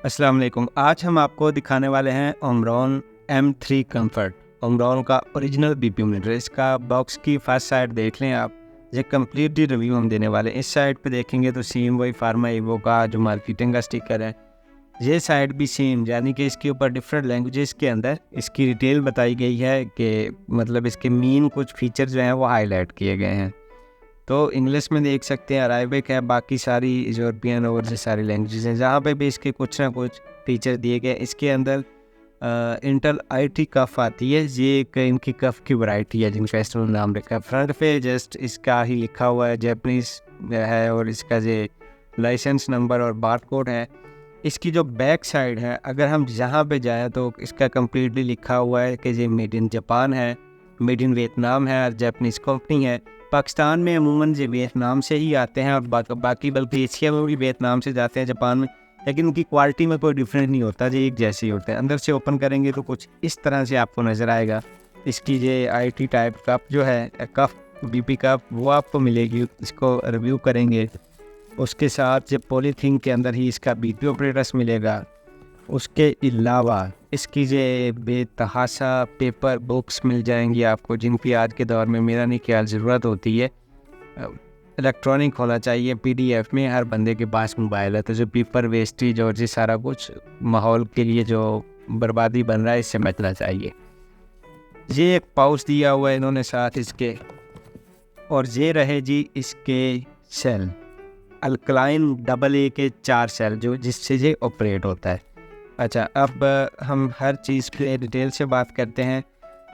अस्सलाम वालेकुम। आज हम आपको दिखाने वाले हैं ओमरॉन M3 कम्फर्ट। ओमरॉन का ओरिजिनल BPU मीटर। इसका बॉक्स की फर्स्ट साइड देख लें आप, ये कम्प्लीटली रिव्यू हम देने वाले हैं। इस साइड पे देखेंगे तो सेम वही फार्मा एवो का जो मार्केटिंग का स्टिकर है, ये साइड भी सेम, यानी कि इसके ऊपर डिफरेंट लैंग्वेजेस के अंदर इसकी डिटेल बताई गई है कि मतलब इसके मेन कुछ फीचर जो हैं वो हाईलाइट किए गए हैं। तो इंग्लिश में देख सकते हैं, अराबिक है, बाकी सारी यूरोपियन और जो सारी लैंग्वेजेस हैं जहाँ पे भी इसके कुछ ना कुछ फीचर दिए गए। इसके अंदर इंटेल IT कफ़ आती है, ये एक इनकी कफ़ की वैरायटी है जिनका इन्होंने नाम रखा है। फ्रंट पे जस्ट इसका ही लिखा हुआ है, जैपनीज़ है, और इसका ये लाइसेंस नंबर और बारकोड है। इसकी जो बैक साइड है, अगर हम जहाँ पे जाएँ तो इसका कम्प्लीटली लिखा हुआ है कि ये मेड इन जापान है, मेड इन वियतनाम है और जापानीज़ कंपनी है। पाकिस्तान में अमूमन ये वियतनाम से ही आते हैं और बाकी बल्कि एशिया में भी वियतनाम से जाते हैं जापान में, लेकिन उनकी क्वालिटी में कोई डिफरेंस नहीं होता, ये एक जैसे ही होते हैं। अंदर से ओपन करेंगे तो कुछ इस तरह से आपको नज़र आएगा। इसकी ये IT टाइप कप जो है, कप BP कप, वो आपको मिलेगी, इसको रिव्यू करेंगे। उसके साथ ये पॉलीथीन के अंदर ही इसका BPU ऑपरेटर्स मिलेगा। उसके अलावा इसकी ये बेतहाशा पेपर बुक्स मिल जाएंगी आपको, जिनकी आज के दौर में मेरा नहीं ख्याल ज़रूरत होती है। इलेक्ट्रॉनिक होना चाहिए, PDF में। हर बंदे के पास मोबाइल है, तो जो पेपर वेस्टेज और ये सारा कुछ माहौल के लिए जो बर्बादी बन रहा है, इससे बचना चाहिए। ये एक पाउच दिया हुआ है इन्होंने साथ इसके, और ये रहे जी इसके सेल, अल्कलाइन AA के 4 सेल जो जिससे ये ऑपरेट होता है। अच्छा, अब हम हर चीज़ पे डिटेल से बात करते हैं।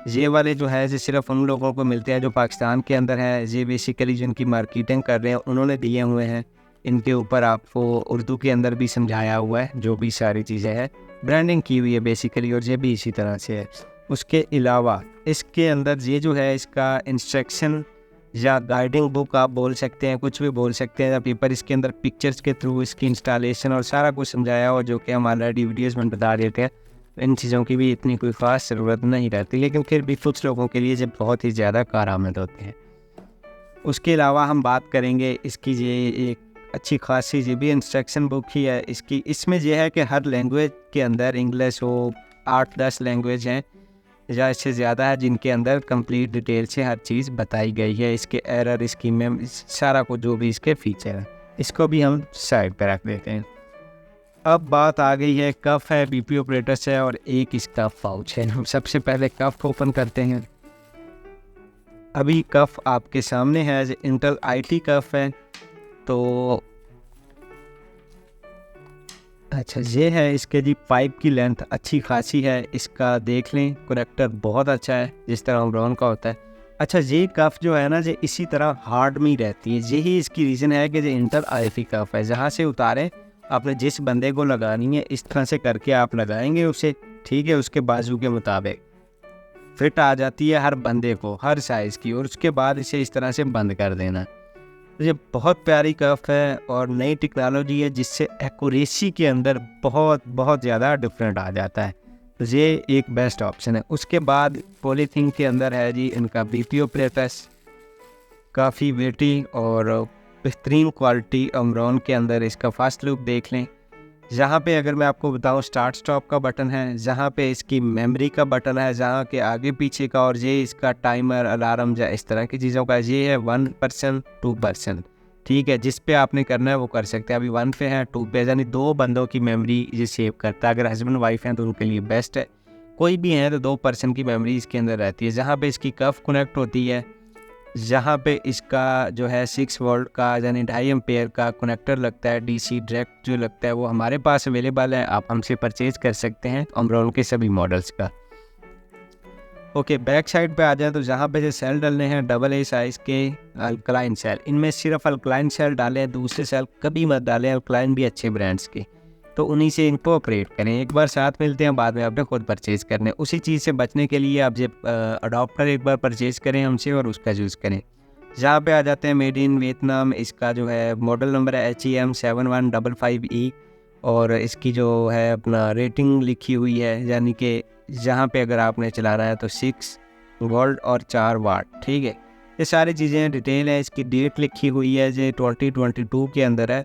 ये वाले जो है ये सिर्फ उन लोगों को मिलते हैं जो पाकिस्तान के अंदर है। ये बेसिकली जिनकी मार्केटिंग कर रहे हैं उन्होंने दिए हुए हैं। इनके ऊपर आपको उर्दू के अंदर भी समझाया हुआ है, जो भी सारी चीज़ें हैं ब्रांडिंग की हुई है बेसिकली, और ये भी इसी तरह से है। उसके अलावा इसके अंदर ये जो है इसका इंस्ट्रक्शन या गाइडिंग बुक आप बोल सकते हैं, कुछ भी बोल सकते हैं, या पेपर, इसके अंदर पिक्चर्स के थ्रू इसकी इंस्टॉलेशन और सारा कुछ समझाया हुआ, जो कि हम ऑलरेडी वीडियोज़ में बता देते हैं। इन चीज़ों की भी इतनी कोई ख़ास ज़रूरत नहीं रहती, लेकिन फिर भी कुछ लोगों के लिए जब बहुत ही ज़्यादा कारआमद होते हैं। उसके अलावा हम बात करेंगे इसकी ये एक अच्छी खासी ये भी इंस्ट्रक्शन बुक ही है इसकी। इसमें यह है कि हर लैंग्वेज के अंदर, इंग्लिश हो, 8-10 लैंग्वेज हैं या इससे ज़्यादा है, जिनके अंदर कंप्लीट डिटेल से हर चीज़ बताई गई है। इसके एरर, इसकी सारा कुछ जो भी इसके फीचर है, इसको भी हम साइड पर रख देते हैं। अब बात आ गई है, कफ है, BPU ऑपरेटर्स है, और एक इसका पाउच है। हम सबसे पहले कफ ओपन करते हैं। अभी कफ आपके सामने है, इंटेल IT कफ है। तो अच्छा, ये है इसके जी पाइप की लेंथ अच्छी खासी है, इसका देख लें, कनेक्टर बहुत अच्छा है जिस तरह ओमरॉन का होता है। अच्छा, ये कफ जो है ना, ये इसी तरह हार्ड में ही रहती है। यही इसकी रीज़न है कि ये इंटेल IT कफ है। जहाँ से उतारें, आपने जिस बंदे को लगानी है इस तरह से करके आप लगाएंगे उसे, ठीक है, उसके बाजू के मुताबिक फिट आ जाती है हर बंदे को, हर साइज़ की, और उसके बाद इसे इस तरह से बंद कर देना। तो ये बहुत प्यारी कफ है और नई टेक्नोलॉजी है, जिससे एक्यूरेसी के अंदर बहुत बहुत ज़्यादा डिफरेंट आ जाता है। तो ये एक बेस्ट ऑप्शन है। उसके बाद पॉलीथीन के अंदर है जी इनका BPU ऑपरेटर्स, काफ़ी वेटी और बेहतरीन क्वालिटी ओमरॉन के अंदर। इसका फास्ट लुक देख लें। जहाँ पे अगर मैं आपको बताऊँ, स्टार्ट स्टॉप का बटन है, जहाँ पे इसकी मेमोरी का बटन है, जहाँ के आगे पीछे का, और ये इसका टाइमर, अलार्म या इस तरह की चीज़ों का, ये है 1%, 2%, ठीक है। जिस पे आपने करना है वो कर सकते हैं। अभी 1 पे है, 2 पे, यानी 2 बंदों की मेमोरी ये सेव करता है। अगर हस्बैंड वाइफ हैं तो उनके लिए बेस्ट है, कोई भी है तो 2% की मेमोरी इसके अंदर रहती है। जहाँ पे इसकी कफ कनेक्ट होती है, जहाँ पे इसका जो है 6 वोल्ट का यानी 2.5 एम्पेयर का कनेक्टर लगता है, DC डायरेक्ट जो लगता है, वो हमारे पास अवेलेबल है, आप हमसे परचेज कर सकते हैं ओमरॉन के सभी मॉडल्स का। ओके, बैक साइड पे आ जाए तो जहाँ पे जो सेल डालने हैं AA साइज़ के अल्कलाइन सेल, इनमें सिर्फ अल्कलाइन सेल डालें, दूसरे सेल कभी मत डालें। अल्कलाइन भी अच्छे ब्रांड्स के, तो उन्हीं से इनको ऑपरेट करें। एक बार साथ मिलते हैं, बाद में आपने खुद परचेज़ करने। उसी चीज़ से बचने के लिए आप ये अडोप्टर एक बार परचेज़ करें हमसे और उसका यूज़ करें। जहाँ पे आ जाते हैं मेड इन वियतनाम, इसका जो है मॉडल नंबर है HEM 7155E, और इसकी जो है अपना रेटिंग लिखी हुई है, यानी कि जहाँ पे अगर आपने चलाना है तो 6 वोल्ट और 4 वाट, ठीक है। ये सारी चीज़ें डिटेल है। इसकी डेट लिखी हुई है, ये 2022 के अंदर है।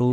2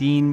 3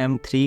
M3